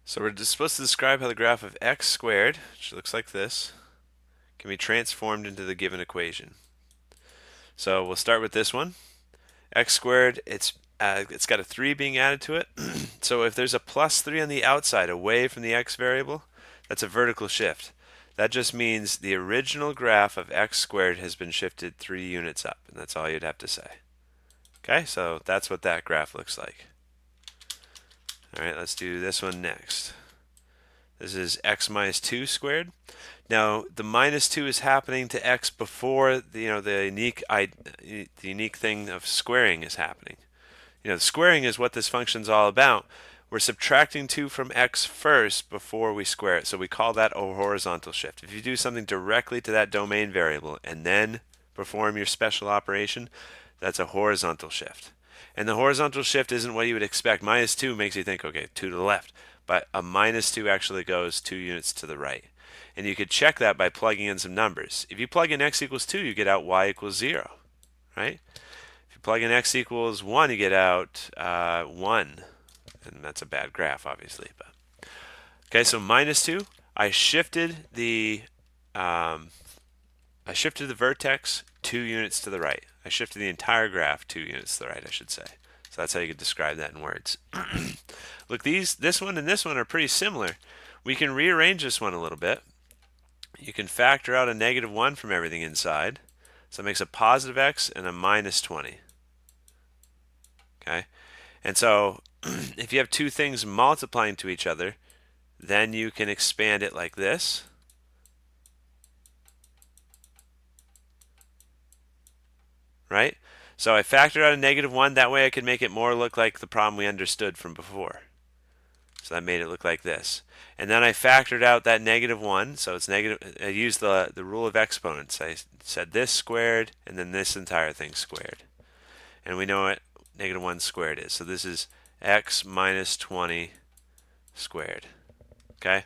So we're just supposed to describe how the graph of x squared, which looks like this, can be transformed into the given equation. So we'll start with this one. X squared, it's got a 3 being added to it. So if there's a plus 3 on the outside away from the x variable, that's a vertical shift. That just means the original graph of x squared has been shifted 3 units up, and that's all you'd have to say. Okay, so that's what that graph looks like. All right, let's do this one next. This is x minus 2 squared. Now, the minus 2 is happening to x before the unique thing of squaring is happening. The squaring is what this function's all about. We're subtracting 2 from x first before we square it, so we call that a horizontal shift. If you do something directly to that domain variable and then perform your special operation, that's a horizontal shift. And the horizontal shift isn't what you would expect. Minus 2 makes you think, okay, 2 to the left. But a minus 2 actually goes 2 units to the right. And you could check that by plugging in some numbers. If you plug in x equals 2, you get out y equals 0, right? If you plug in x equals 1, you get out 1. And that's a bad graph, obviously. But okay, so minus 2, I shifted the vertex 2 units to the right. I shifted the entire graph 2 units to the right, I should say. So that's how you could describe that in words. Look, this one and this one are pretty similar. We can rearrange this one a little bit. You can factor out a negative 1 from everything inside. So it makes a positive x and a minus 20. Okay? And so if you have two things multiplying to each other, then you can expand it like this. Right? So I factored out a negative 1. That way I could make it more look like the problem we understood from before. So that made it look like this. And then I factored out that negative 1. So it's negative. I used the rule of exponents. I said this squared and then this entire thing squared. And we know what negative 1 squared is. So this is x minus 20 squared. Okay?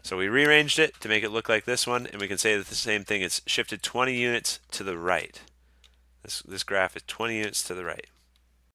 So we rearranged it to make it look like this one, and we can say that the same thing. It's shifted 20 units to the right. This graph is 20 units to the right.